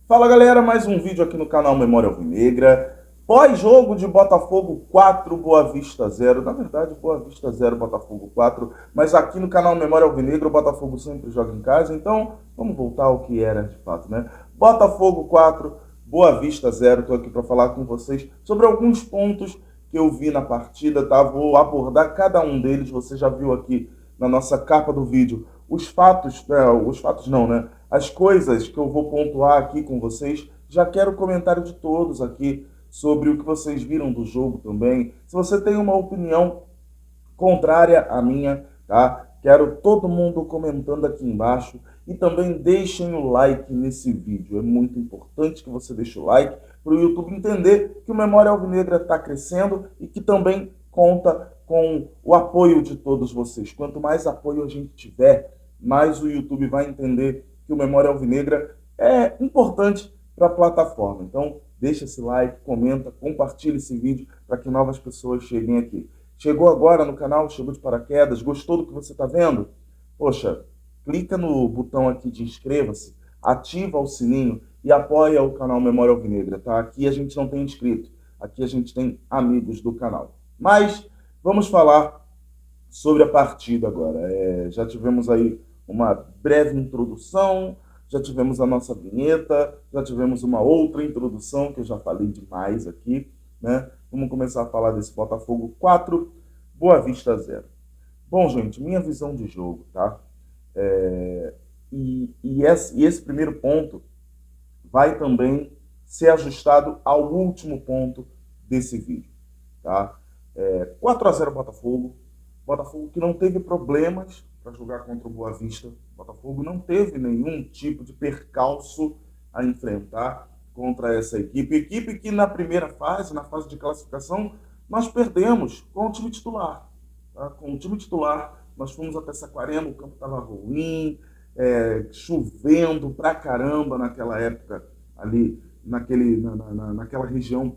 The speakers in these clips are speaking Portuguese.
Fala galera, mais um vídeo aqui no canal Memória Alvinegra. Pós-jogo de Botafogo 4, Boa Vista 0. Na verdade, Boa Vista 0, Botafogo 4. Mas aqui no canal Memória Alvinegra, o Botafogo sempre joga em casa. Então, vamos voltar ao que era de fato, né? Botafogo 4, Boa Vista 0. Estou aqui para falar com vocês sobre alguns pontos que eu vi na partida, tá? Vou abordar cada um deles. Você já viu aqui na nossa capa do vídeo os fatos, os fatos não, né? As coisas que eu vou pontuar aqui com vocês. Já quero o comentário de todos aqui sobre o que vocês viram do jogo também. Se você tem uma opinião contrária à minha, tá? Quero todo mundo comentando aqui embaixo e também deixem o like nesse vídeo. É muito importante que você deixe o like para o YouTube entender que o Memória Alvinegra está crescendo e que também conta com o apoio de todos vocês. Quanto mais apoio a gente tiver, mais o YouTube vai entender que o Memória Alvinegra é importante para a plataforma. Então, deixa esse like, comenta, compartilha esse vídeo para que novas pessoas cheguem aqui. Chegou agora no canal, chegou de paraquedas, gostou do que você está vendo? Poxa, clica no botão aqui de inscreva-se, ativa o sininho e apoia o canal Memória Alvinegra, tá? Aqui a gente não tem inscrito, aqui a gente tem amigos do canal. Mas vamos falar sobre a partida agora. Já tivemos aí uma breve introdução, já tivemos a nossa vinheta, já tivemos uma outra introdução, que eu já falei demais aqui, né? Vamos começar a falar desse Botafogo 4, Boa Vista 0. Bom, gente, minha visão de jogo, tá? Esse primeiro ponto vai também ser ajustado ao último ponto desse vídeo, tá? 4-0 Botafogo. Botafogo que não teve problemas para jogar contra o Boa Vista. Botafogo não teve nenhum tipo de percalço a enfrentar contra essa equipe. Equipe que na primeira fase, na fase de classificação, nós perdemos com o time titular. Tá? Com o time titular, nós fomos até Saquarema, o campo estava ruim, chovendo pra caramba naquela época, ali naquela região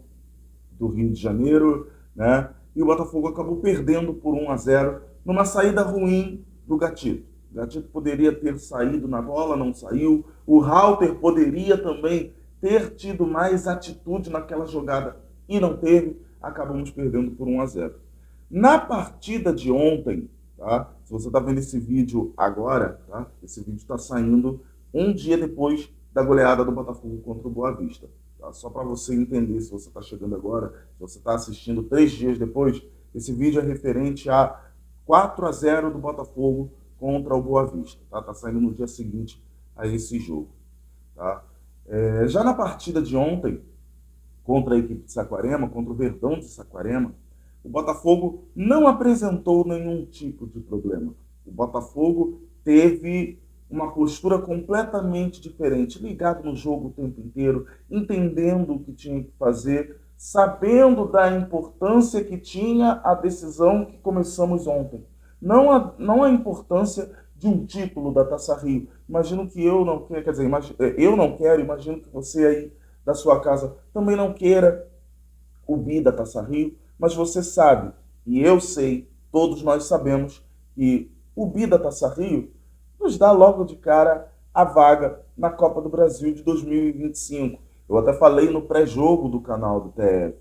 do Rio de Janeiro, né? E o Botafogo acabou perdendo por 1-0 numa saída ruim do Gatito. O Gatito poderia ter saído na bola, não saiu. O Halter poderia também ter tido mais atitude naquela jogada e não teve. Acabamos perdendo por 1-0. Na partida de ontem, tá? Se você está vendo esse vídeo agora, tá? Esse vídeo está saindo um dia depois da goleada do Botafogo contra o Boa Vista. Tá? Só para você entender, se você está chegando agora, se você está assistindo 3 dias depois, esse vídeo é referente a 4-0 do Botafogo contra o Boa Vista. Tá saindo no dia seguinte a esse jogo. Tá? Já na partida de ontem, contra a equipe de Saquarema, contra o Verdão de Saquarema, o Botafogo não apresentou nenhum tipo de problema. O Botafogo teve uma postura completamente diferente, ligado no jogo o tempo inteiro, entendendo o que tinha que fazer, sabendo da importância que tinha a decisão que começamos ontem. Não a importância de um título da Taça Rio. Imagino que eu não quero, quer dizer, eu não quero, imagino que você aí da sua casa também não queira o bi da Taça Rio, mas você sabe, e eu sei, todos nós sabemos, que o bi da Taça Rio nos dá logo de cara a vaga na Copa do Brasil de 2025. Eu até falei no pré-jogo do canal do TF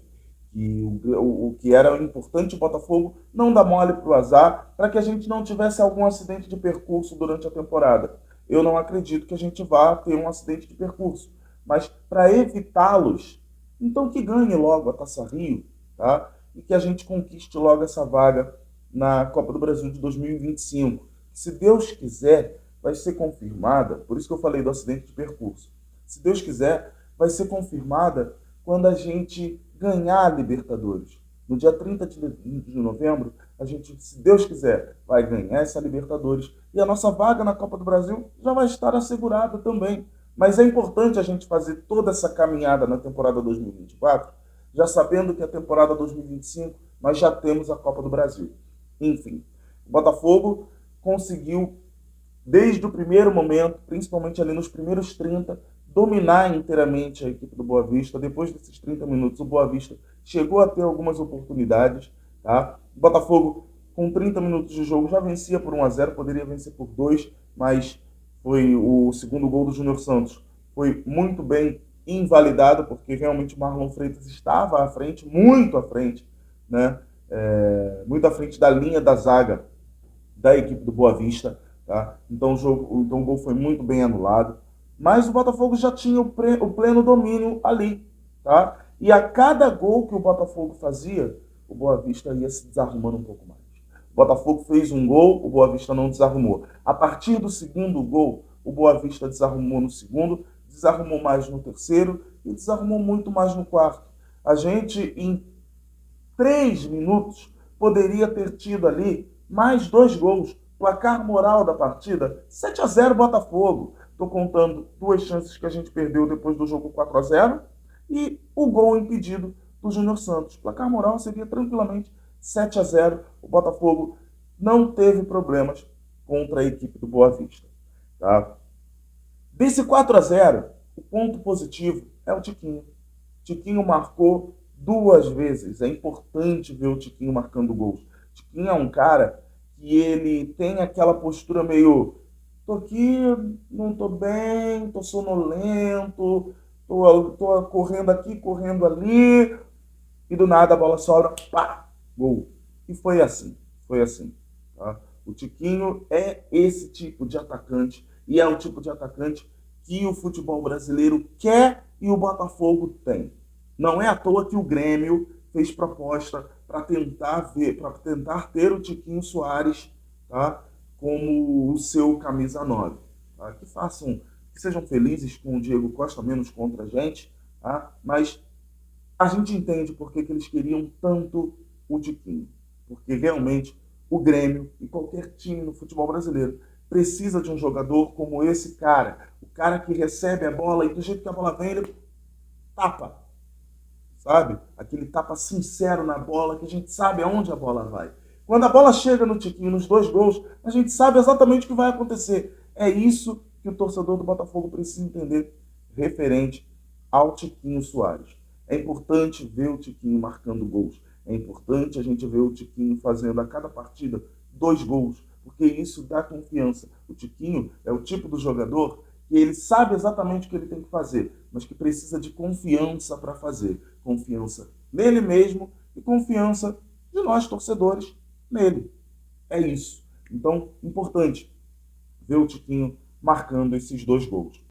que o que era importante o Botafogo não dar mole para o azar, para que a gente não tivesse algum acidente de percurso durante a temporada. Eu não acredito que a gente vá ter um acidente de percurso, mas para evitá-los, então que ganhe logo a Taça Rio, tá? E que a gente conquiste logo essa vaga na Copa do Brasil de 2025. Se Deus quiser, vai ser confirmada, por isso que eu falei do acidente de percurso. Se Deus quiser, vai ser confirmada quando a gente ganhar a Libertadores. No dia 30 de novembro, a gente, se Deus quiser, vai ganhar essa Libertadores e a nossa vaga na Copa do Brasil já vai estar assegurada também. Mas é importante a gente fazer toda essa caminhada na temporada 2024, já sabendo que a temporada 2025 nós já temos a Copa do Brasil. Enfim, o Botafogo conseguiu, desde o primeiro momento, principalmente ali nos primeiros 30, dominar inteiramente a equipe do Boa Vista. Depois desses 30 minutos, o Boa Vista chegou a ter algumas oportunidades. Tá? O Botafogo, com 30 minutos de jogo, já vencia por 1-0, poderia vencer por 2, mas foi o segundo gol do Júnior Santos. foi muito bem invalidado, porque realmente o Marlon Freitas estava à frente, muito à frente, né? Muito à frente da linha da zaga da equipe do Boa Vista. Tá? Então, o gol foi muito bem anulado. Mas o Botafogo já tinha o pleno domínio ali. Tá? E a cada gol que o Botafogo fazia, o Boa Vista ia se desarrumando um pouco mais. O Botafogo fez um gol, o Boa Vista não desarrumou. A partir do segundo gol, o Boa Vista desarrumou no segundo, desarrumou mais no terceiro e desarrumou muito mais no quarto. A gente, em 3 minutos, poderia ter tido ali mais 2 gols. Placar moral da partida, 7-0 Botafogo. Estou contando 2 chances que a gente perdeu depois do jogo 4-0 e o gol impedido do Júnior Santos. Placar moral seria tranquilamente 7-0. O Botafogo não teve problemas contra a equipe do Boa Vista. Tá? Desse 4-0, o ponto positivo é o Tiquinho. Tiquinho marcou 2 vezes. É importante ver o Tiquinho marcando gols. Tiquinho é um cara que ele tem aquela postura meio... Tô aqui, não tô bem, tô sonolento, tô correndo aqui, correndo ali, e do nada a bola sobra, pá, gol. E foi assim, foi assim. Tá? O Tiquinho é esse tipo de atacante, e é o tipo de atacante que o futebol brasileiro quer e o Botafogo tem. Não é à toa que o Grêmio fez proposta para tentar ter o Tiquinho Soares, tá, como o seu camisa 9. Tá? Que sejam felizes com o Diego Costa, menos contra a gente, tá? Mas a gente entende por que eles queriam tanto o Tiquinho. Porque realmente o Grêmio e qualquer time no futebol brasileiro precisa de um jogador como esse cara. O cara que recebe a bola e do jeito que a bola vem, ele tapa. Sabe? Aquele tapa sincero na bola, que a gente sabe aonde a bola vai. Quando a bola chega no Tiquinho, nos 2 gols, a gente sabe exatamente o que vai acontecer. É isso que o torcedor do Botafogo precisa entender referente ao Tiquinho Soares. É importante ver o Tiquinho marcando gols. É importante a gente ver o Tiquinho fazendo a cada partida 2 gols, porque isso dá confiança. O Tiquinho é o tipo do jogador que ele sabe exatamente o que ele tem que fazer, mas que precisa de confiança para fazer. Confiança nele mesmo e confiança de nós, torcedores, nele. É isso. Então, importante ver o Tiquinho marcando esses 2 gols.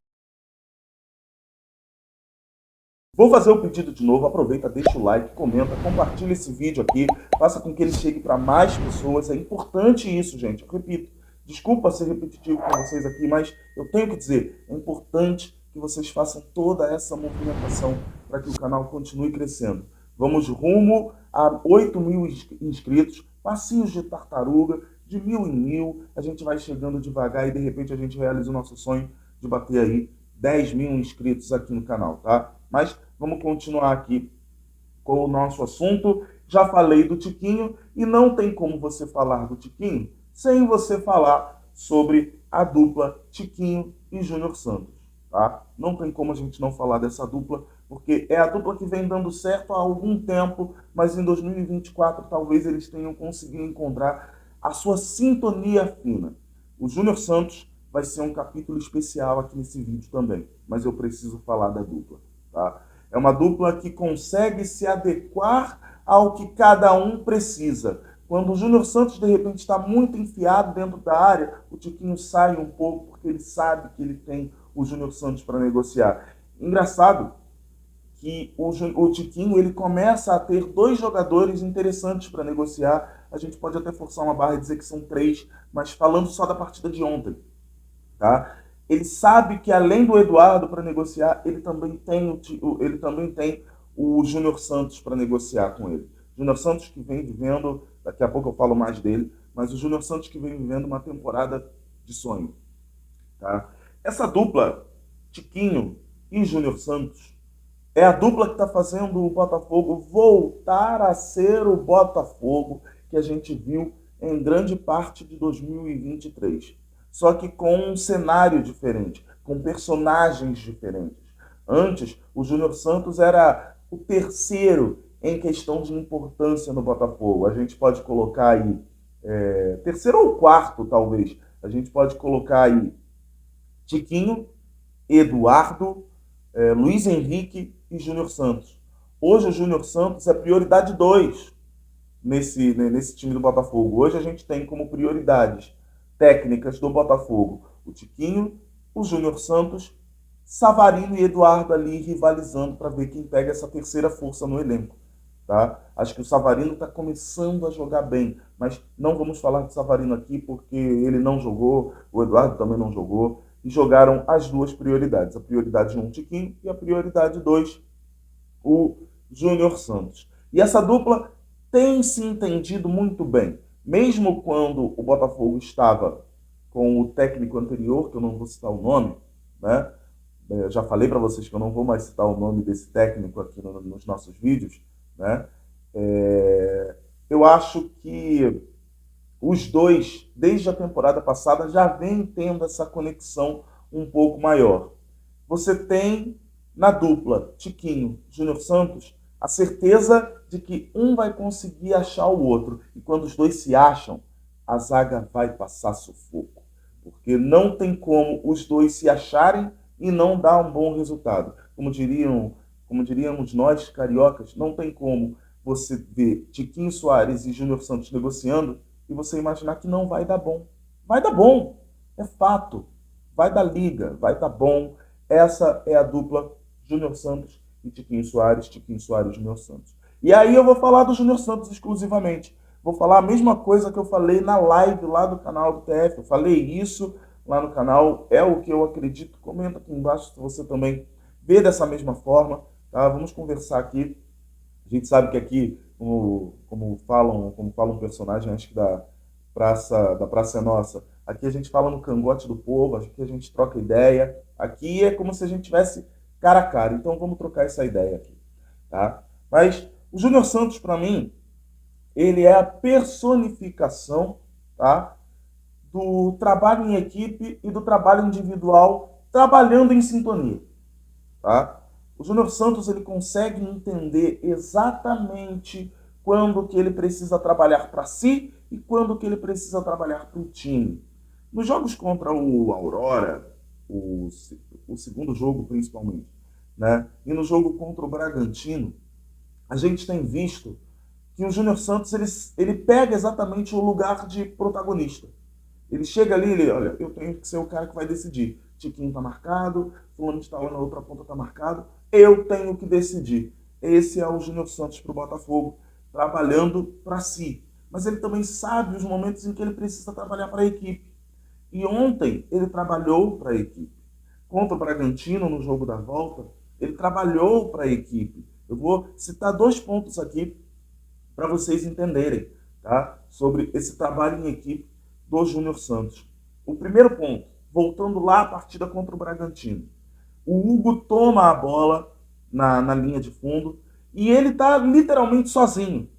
Vou fazer o pedido de novo, aproveita, deixa o like, comenta, compartilha esse vídeo aqui, faça com que ele chegue para mais pessoas. É importante isso, gente. Eu repito, desculpa ser repetitivo com vocês aqui, mas eu tenho que dizer, é importante que vocês façam toda essa movimentação para que o canal continue crescendo. Vamos rumo a 8.000 inscritos, passinhos de tartaruga, de 1.000 em 1.000, a gente vai chegando devagar e de repente a gente realiza o nosso sonho de bater aí 10.000 inscritos aqui no canal, tá? Mas vamos continuar aqui com o nosso assunto. Já falei do Tiquinho e não tem como você falar do Tiquinho sem você falar sobre a dupla Tiquinho e Júnior Santos, tá? Não tem como a gente não falar dessa dupla, porque é a dupla que vem dando certo há algum tempo, mas em 2024 talvez eles tenham conseguido encontrar a sua sintonia fina. O Júnior Santos vai ser um capítulo especial aqui nesse vídeo também, mas eu preciso falar da dupla. Tá? É uma dupla que consegue se adequar ao que cada um precisa. Quando o Júnior Santos, de repente, está muito enfiado dentro da área, o Tiquinho sai um pouco, porque ele sabe que ele tem o Júnior Santos para negociar. Engraçado que o Tiquinho ele começa a ter 2 jogadores interessantes para negociar. A gente pode até forçar uma barra e dizer que são 3, mas falando só da partida de ontem. Tá? Ele sabe que além do Eduardo para negociar, ele também tem o Júnior Santos para negociar com ele. Júnior Santos que vem vivendo, daqui a pouco eu falo mais dele, mas o Júnior Santos que vem vivendo uma temporada de sonho. Tá? Essa dupla, Tiquinho e Júnior Santos, é a dupla que está fazendo o Botafogo voltar a ser o Botafogo que a gente viu em grande parte de 2023. Só que com um cenário diferente, com personagens diferentes. Antes, o Júnior Santos era o terceiro em questão de importância no Botafogo. A gente pode colocar aí, terceiro ou quarto, talvez. A gente pode colocar aí Tiquinho, Eduardo, Luiz Henrique e Júnior Santos. Hoje o Júnior Santos é prioridade 2 nesse time do Botafogo. Hoje a gente tem como prioridades técnicas do Botafogo o Tiquinho, o Júnior Santos, Savarino e Eduardo ali rivalizando para ver quem pega essa terceira força no elenco. Tá? Acho que o Savarino está começando a jogar bem, mas não vamos falar de Savarino aqui porque ele não jogou, o Eduardo também não jogou, e jogaram as duas prioridades, a prioridade 1, o Tiquinho, e a prioridade 2, o Júnior Santos. E essa dupla tem se entendido muito bem, mesmo quando o Botafogo estava com o técnico anterior, que eu não vou citar o nome, né? Eu já falei para vocês que eu não vou mais citar o nome desse técnico aqui nos nossos vídeos, né? Eu acho que os dois, desde a temporada passada, já vêm tendo essa conexão um pouco maior. Você tem na dupla Tiquinho, Júnior Santos, a certeza de que um vai conseguir achar o outro. E quando os dois se acham, a zaga vai passar sufoco. Porque não tem como os dois se acharem e não dar um bom resultado. Como diríamos nós, cariocas, não tem como você ver Tiquinho Soares e Júnior Santos negociando e você imaginar que não vai dar bom. Vai dar bom, é fato. Vai dar liga, vai dar bom. Essa é a dupla Júnior Santos e Tiquinho Soares e Júnior Santos. E aí eu vou falar do Júnior Santos exclusivamente. Vou falar a mesma coisa que eu falei na live lá do canal do TF. Eu falei isso lá no canal, é o que eu acredito. Comenta aqui embaixo se você também vê dessa mesma forma. Tá? Vamos conversar aqui. A gente sabe que aqui, como fala um personagem, acho que da Praça é Nossa, aqui a gente fala no cangote do povo, aqui a gente troca ideia. Aqui é como se a gente tivesse cara a cara. Então vamos trocar essa ideia aqui. Tá? Mas o Júnior Santos, para mim, ele é a personificação, tá, do trabalho em equipe e do trabalho individual trabalhando em sintonia. Tá? O Júnior Santos ele consegue entender exatamente quando que ele precisa trabalhar para si e quando que ele precisa trabalhar para o time. Nos jogos contra o Aurora, o segundo jogo principalmente, né, e no jogo contra o Bragantino, a gente tem visto que o Júnior Santos ele pega exatamente o lugar de protagonista. Ele chega ali, olha, eu tenho que ser o cara que vai decidir. Tiquinho tá marcado, fulano de tal na outra ponta tá marcado, eu tenho que decidir. Esse é o Júnior Santos pro Botafogo, trabalhando para si. Mas ele também sabe os momentos em que ele precisa trabalhar para a equipe. E ontem ele trabalhou para a equipe. Contra o Bragantino, no jogo da volta, ele trabalhou para a equipe. Eu vou citar 2 pontos aqui para vocês entenderem, tá? Sobre esse trabalho em equipe do Júnior Santos. O primeiro ponto, voltando lá à partida contra o Bragantino. O Hugo toma a bola na linha de fundo e ele está literalmente sozinho.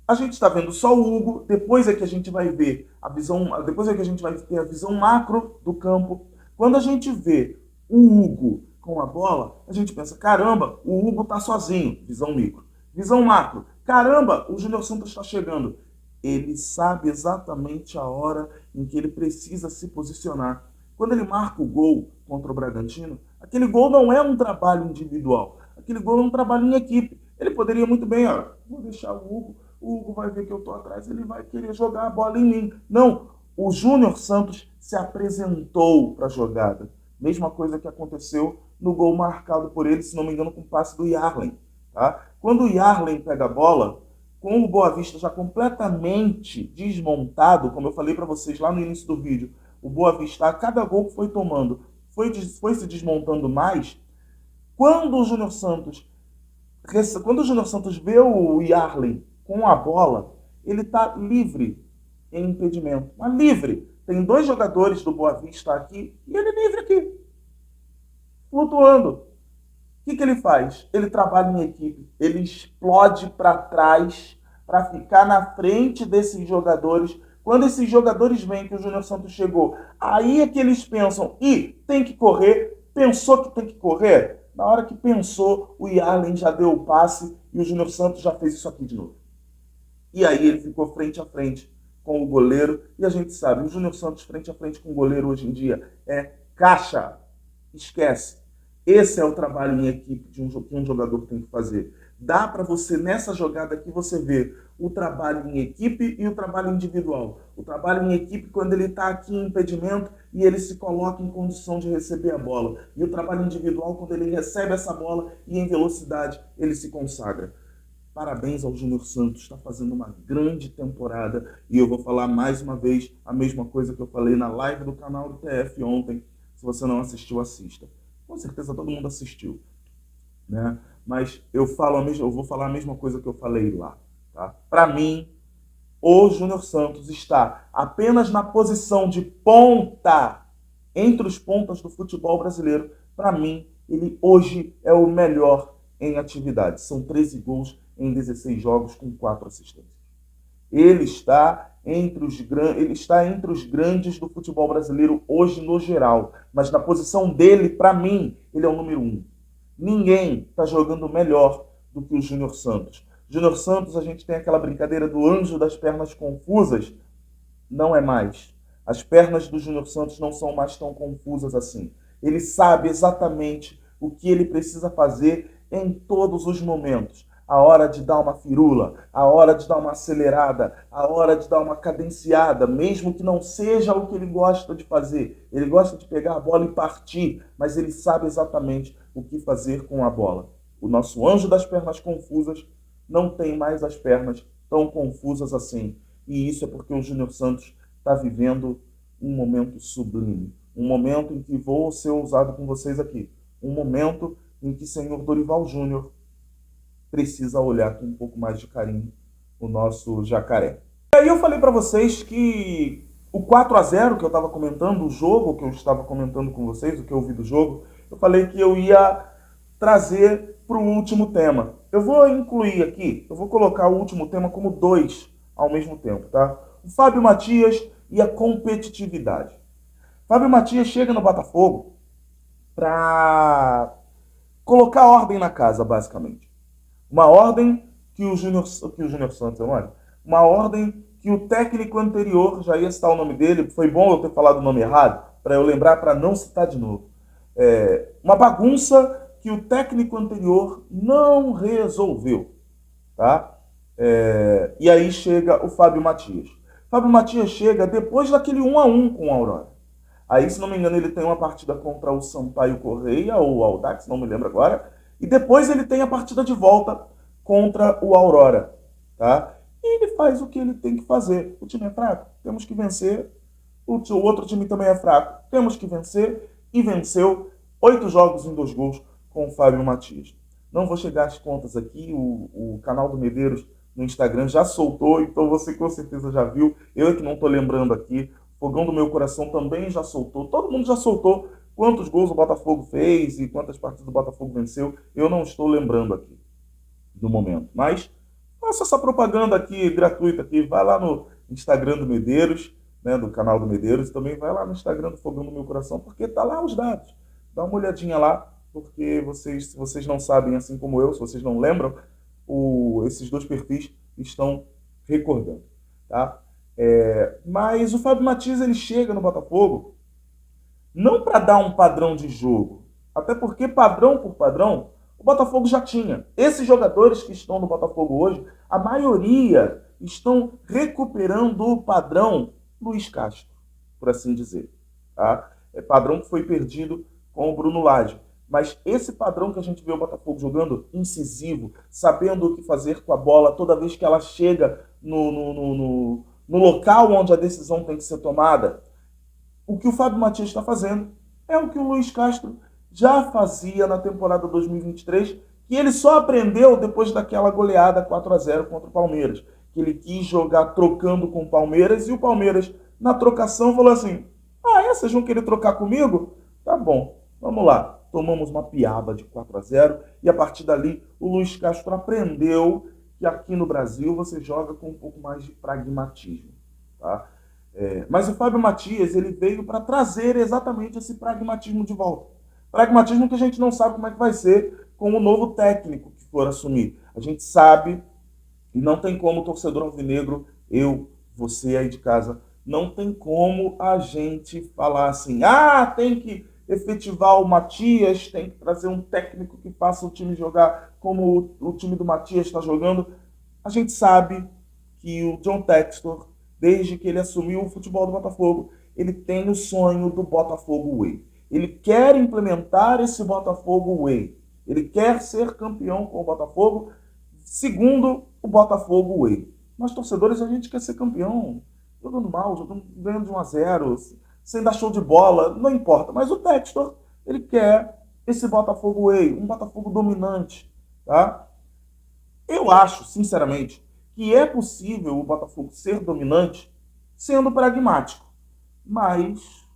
A gente está vendo só o Hugo, depois é que a gente vai ver a visão, depois é que a gente vai ter a visão macro do campo. Quando a gente vê o Hugo com a bola, a gente pensa, caramba, o Hugo está sozinho, visão micro. Visão macro, caramba, o Júnior Santos está chegando. Ele sabe exatamente a hora em que ele precisa se posicionar. Quando ele marca o gol contra o Bragantino, aquele gol não é um trabalho individual, aquele gol é um trabalho em equipe. Ele poderia muito bem, ó, vou deixar o Hugo vai ver que eu estou atrás, ele vai querer jogar a bola em mim. Não, o Júnior Santos se apresentou para a jogada. Mesma coisa que aconteceu no gol marcado por ele, se não me engano, com o passe do Yarlen. Tá? Quando o Yarlen pega a bola, com o Boa Vista já completamente desmontado, como eu falei para vocês lá no início do vídeo, o Boa Vista, a cada gol que foi tomando, foi se desmontando mais. Quando o Júnior Santos vê o Yarlen com a bola, ele está livre em impedimento. Mas livre. Tem 2 jogadores do Boa Vista aqui e ele é livre aqui, flutuando. O que ele faz? Ele trabalha em equipe, ele explode para trás para ficar na frente desses jogadores. Quando esses jogadores veem que o Júnior Santos chegou, aí é que eles pensam, tem que correr, pensou que tem que correr? Na hora que pensou, o Yarlen já deu o passe e o Júnior Santos já fez isso aqui de novo. E aí ele ficou frente a frente com o goleiro, e a gente sabe, o Júnior Santos frente a frente com o goleiro hoje em dia é caixa. Esquece. Esse é o trabalho em equipe que um jogador tem que fazer. Dá para você, nessa jogada aqui, você ver o trabalho em equipe e o trabalho individual. O trabalho em equipe quando ele está aqui em impedimento e ele se coloca em condição de receber a bola. E o trabalho individual quando ele recebe essa bola e em velocidade ele se consagra. Parabéns ao Júnior Santos, está fazendo uma grande temporada e eu vou falar mais uma vez a mesma coisa que eu falei na live do canal do TF ontem. Se você não assistiu, assista. Com certeza todo mundo assistiu, né? Mas eu vou falar a mesma coisa que eu falei lá, tá? Para mim, o Júnior Santos está apenas na posição de ponta entre os pontas do futebol brasileiro. Para mim, ele hoje é o melhor em atividade. São 13 gols em 16 jogos com 4 assistências. Ele está entre os grandes do futebol brasileiro hoje no geral. Mas na posição dele, para mim, ele é o número 1. Ninguém está jogando melhor do que o Júnior Santos. Júnior Santos, a gente tem aquela brincadeira do anjo das pernas confusas. Não é mais. As pernas do Júnior Santos não são mais tão confusas assim. Ele sabe exatamente o que ele precisa fazer em todos os momentos. A hora de dar uma firula, a hora de dar uma acelerada, a hora de dar uma cadenciada, mesmo que não seja o que ele gosta de fazer. Ele gosta de pegar a bola e partir, mas ele sabe exatamente o que fazer com a bola. O nosso anjo das pernas confusas não tem mais as pernas tão confusas assim. E isso é porque o Júnior Santos está vivendo um momento sublime. Um momento em que vou ser ousado com vocês aqui. Um momento em que o senhor Dorival Júnior precisa olhar com um pouco mais de carinho o nosso jacaré. E aí eu falei para vocês que o 4-0 que eu estava comentando, o jogo que eu estava comentando com vocês, o que eu vi do jogo, eu falei que eu ia trazer para o último tema. Eu vou incluir aqui, eu vou colocar o último tema como 2 ao mesmo tempo, tá? O Fábio Mathias e a competitividade. Fábio Mathias chega no Botafogo para colocar ordem na casa, basicamente. Uma ordem que o Júnior Santos, olha, uma ordem que o técnico anterior, já ia citar o nome dele, foi bom eu ter falado o nome errado, para eu lembrar, para não citar de novo. Uma bagunça que o técnico anterior não resolveu, tá? E aí chega o Fábio Mathias. Fábio Mathias chega depois daquele 1-1 com o Aurora. Aí, se não me engano, ele tem uma partida contra o Sampaio Correia, ou o Audax, não me lembro agora. E depois ele tem a partida de volta contra o Aurora, tá? E ele faz o que ele tem que fazer. O time é fraco, temos que vencer. O outro time também é fraco, temos que vencer. E venceu 8 jogos em 2 gols com o Fábio Mathias. Não vou chegar às contas aqui, o canal do Medeiros no Instagram já soltou, então você com certeza já viu. Eu é que não estou lembrando aqui. Fogão do Meu Coração também já soltou. Todo mundo já soltou quantos gols o Botafogo fez e quantas partidas o Botafogo venceu. Eu não estou lembrando aqui no momento. Mas faça essa propaganda aqui gratuita aqui. Vai lá no Instagram do Medeiros, né, do canal do Medeiros, e também vai lá no Instagram do Fogão do Meu Coração, porque tá lá os dados. Dá uma olhadinha lá, porque se vocês não sabem, assim como eu, se vocês não lembram, esses 2 perfis estão recordando, tá? Mas o Fábio Mathias, ele chega no Botafogo não para dar um padrão de jogo, até porque padrão por padrão o Botafogo já tinha. Esses jogadores que estão no Botafogo hoje, a maioria estão recuperando o padrão Luiz Castro, por assim dizer, tá? Padrão que foi perdido com o Bruno Lage. Mas esse padrão que a gente vê o Botafogo jogando incisivo, sabendo o que fazer com a bola toda vez que ela chega no local onde a decisão tem que ser tomada, o que o Fábio Mathias está fazendo é o que o Luiz Castro já fazia na temporada 2023, que ele só aprendeu depois daquela goleada 4-0 contra o Palmeiras, que ele quis jogar trocando com o Palmeiras, e o Palmeiras, na trocação, falou assim: vocês vão querer trocar comigo? Tá bom, vamos lá. Tomamos uma piaba de 4-0, e a partir dali o Luiz Castro aprendeu que aqui no Brasil você joga com um pouco mais de pragmatismo, tá? Mas o Fábio Mathias, ele veio para trazer exatamente esse pragmatismo de volta. Pragmatismo que a gente não sabe como é que vai ser com o novo técnico que for assumir. A gente sabe, e não tem como o torcedor alvinegro, você aí de casa, não tem como a gente falar assim, efetivar o Matias, tem que trazer um técnico que faça o time jogar como o time do Matias está jogando. A gente sabe que o John Textor, desde que ele assumiu o futebol do Botafogo, ele tem o sonho do Botafogo Way. Ele quer implementar esse Botafogo Way. Ele quer ser campeão com o Botafogo, segundo o Botafogo Way. Nós, torcedores, a gente quer ser campeão. Jogando mal, ganhando de 1-0, sem dar show de bola, não importa. Mas o Textor, ele quer esse Botafogo Way, um Botafogo dominante. Tá? Eu acho, sinceramente, que é possível o Botafogo ser dominante sendo pragmático. Mas,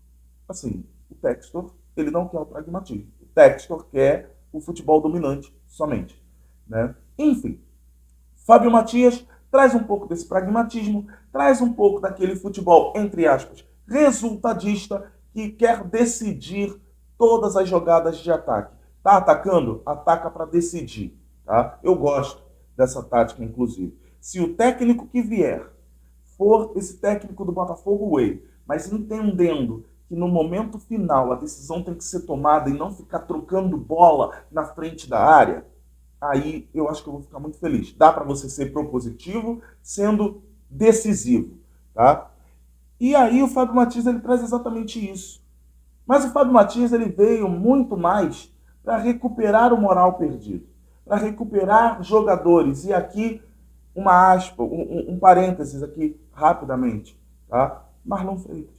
assim, o Textor, ele não quer o pragmatismo. O Textor quer o futebol dominante somente. Né? Enfim, Fábio Matias traz um pouco desse pragmatismo, traz um pouco daquele futebol, entre aspas, resultadista, que quer decidir todas as jogadas de ataque. Tá atacando? Ataca para decidir. Tá? Eu gosto dessa tática, inclusive. Se o técnico que vier for esse técnico do Botafogo Way, mas entendendo que no momento final a decisão tem que ser tomada e não ficar trocando bola na frente da área, aí eu acho que eu vou ficar muito feliz. Dá para você ser propositivo, sendo decisivo. Tá? E aí o Fábio Matias ele traz exatamente isso. Mas o Fábio Matias ele veio muito mais para recuperar o moral perdido, para recuperar jogadores. E aqui, uma aspa, um parênteses aqui, rapidamente. Tá? Marlon Freitas.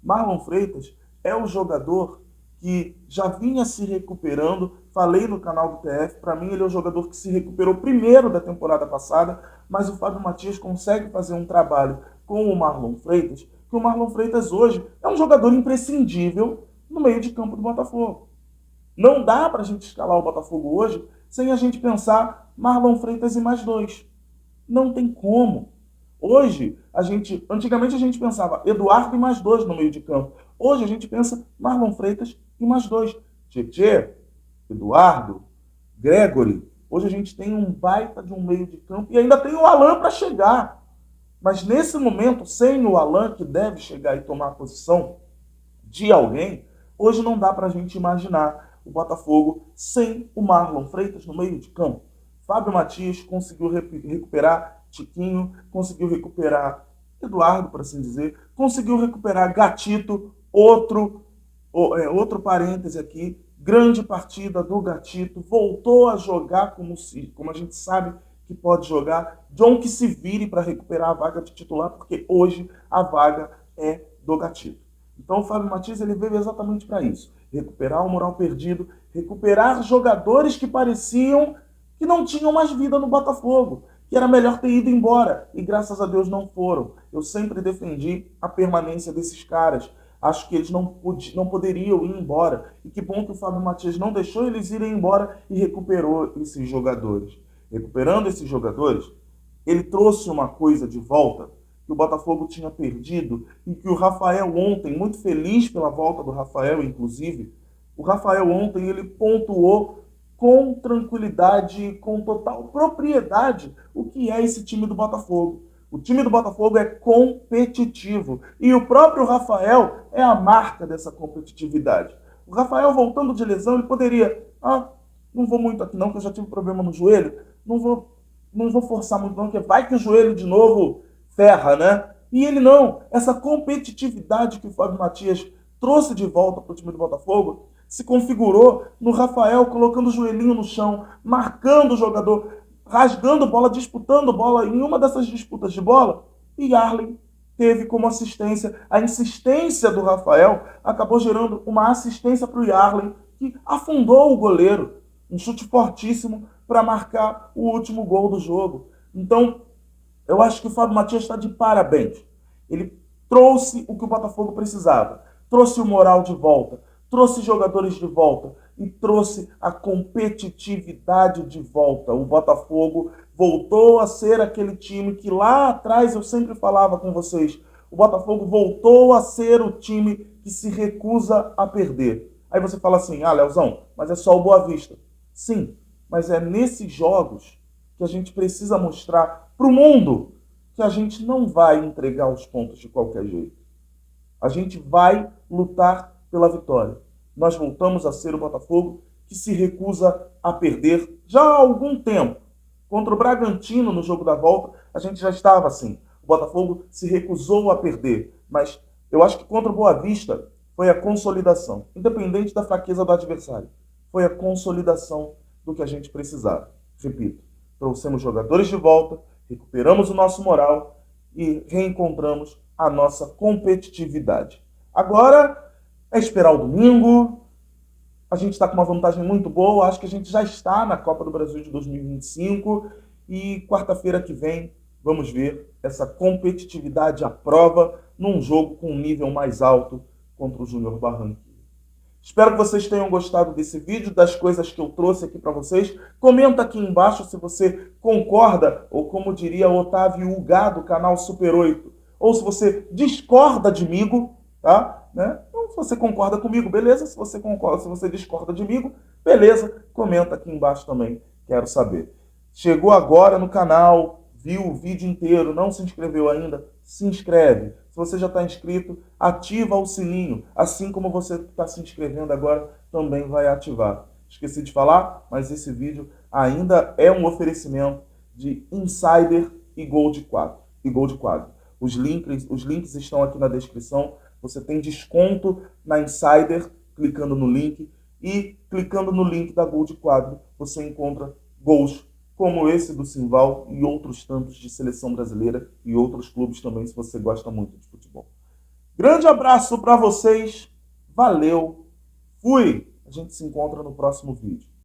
Marlon Freitas é o jogador que já vinha se recuperando. Falei no canal do TF, para mim ele é o jogador que se recuperou primeiro da temporada passada, mas o Fábio Matias consegue fazer um trabalho com o Marlon Freitas, que o Marlon Freitas hoje é um jogador imprescindível no meio de campo do Botafogo. Não dá para a gente escalar o Botafogo hoje sem a gente pensar Marlon Freitas e mais dois. Não tem como. Hoje, antigamente a gente pensava Eduardo e mais dois no meio de campo. Hoje a gente pensa Marlon Freitas e mais dois. Tietê, Eduardo, Gregory. Hoje a gente tem um baita de um meio de campo e ainda tem o Alan para chegar. Mas nesse momento, sem o Alan, que deve chegar e tomar a posição de alguém, hoje não dá para a gente imaginar o Botafogo sem o Marlon Freitas no meio de campo. Fábio Matias conseguiu recuperar Tiquinho, conseguiu recuperar Eduardo, por assim dizer, conseguiu recuperar Gatito, outro parêntese aqui, grande partida do Gatito, voltou a jogar como a gente sabe que pode jogar. John que se vire para recuperar a vaga de titular, porque hoje a vaga é do Gatito. Então o Fábio Matias ele veio exatamente para isso, recuperar o moral perdido, recuperar jogadores que pareciam que não tinham mais vida no Botafogo, que era melhor ter ido embora, e graças a Deus não foram. Eu sempre defendi a permanência desses caras. Acho que eles não poderiam ir embora. E que bom que o Fábio Matias não deixou eles irem embora e recuperou esses jogadores. Recuperando esses jogadores, ele trouxe uma coisa de volta que o Botafogo tinha perdido e que o Rafael ontem, muito feliz pela volta do Rafael, inclusive, o Rafael ontem ele pontuou com tranquilidade e com total propriedade o que é esse time do Botafogo. O time do Botafogo é competitivo e o próprio Rafael é a marca dessa competitividade. O Rafael, voltando de lesão, ele poderia... não vou muito aqui não, que eu já tive problema no joelho. Não vou forçar muito não, porque vai que o joelho de novo ferra, né? E ele não. Essa competitividade que o Fábio Matias trouxe de volta para o time do Botafogo se configurou no Rafael colocando o joelhinho no chão, marcando o jogador, rasgando bola, disputando bola. Em uma dessas disputas de bola, Yarley teve como assistência. A insistência do Rafael acabou gerando uma assistência para o Yarley, que afundou o goleiro. Um chute fortíssimo para marcar o último gol do jogo. Então, eu acho que o Fábio Matias está de parabéns. Ele trouxe o que o Botafogo precisava. Trouxe o moral de volta. Trouxe jogadores de volta. E trouxe a competitividade de volta. O Botafogo voltou a ser aquele time que lá atrás eu sempre falava com vocês. O Botafogo voltou a ser o time que se recusa a perder. Aí você fala assim, Leozão, mas é só o Boa Vista. Sim, mas é nesses jogos que a gente precisa mostrar para o mundo que a gente não vai entregar os pontos de qualquer jeito. A gente vai lutar pela vitória. nós voltamos a ser o Botafogo que se recusa a perder já há algum tempo. Contra o Bragantino, no jogo da volta, a gente já estava assim. O Botafogo se recusou a perder, mas eu acho que contra o Boa Vista foi a consolidação, independente da fraqueza do adversário. Foi a consolidação do que a gente precisava. Repito, trouxemos jogadores de volta, recuperamos o nosso moral e reencontramos a nossa competitividade. Agora é esperar o domingo. A gente está com uma vantagem muito boa. Acho que a gente já está na Copa do Brasil de 2025 e quarta-feira que vem vamos ver essa competitividade à prova num jogo com um nível mais alto contra o Júnior Barranquilla. Espero que vocês tenham gostado desse vídeo, das coisas que eu trouxe aqui para vocês. Comenta aqui embaixo se você concorda, ou como diria Otávio Ugá, do canal Super 8, ou se você discorda de mim, tá? Né? Então, se você concorda comigo, beleza. Se você concorda, se você discorda de mim, beleza. Comenta aqui embaixo também, quero saber. Chegou agora no canal, viu o vídeo inteiro, não se inscreveu ainda? Se inscreve. Se você já está inscrito, ativa o sininho. Assim como você está se inscrevendo agora, também vai ativar. Esqueci de falar, mas esse vídeo ainda é um oferecimento de Insider e Gol de Quadro. Os links estão aqui na descrição. Você tem desconto na Insider, clicando no link. E clicando no link da Gol de Quadro, você encontra gols como esse do Simval e outros tantos de seleção brasileira e outros clubes também, se você gosta muito de futebol. Grande abraço para vocês, valeu, fui! A gente se encontra no próximo vídeo.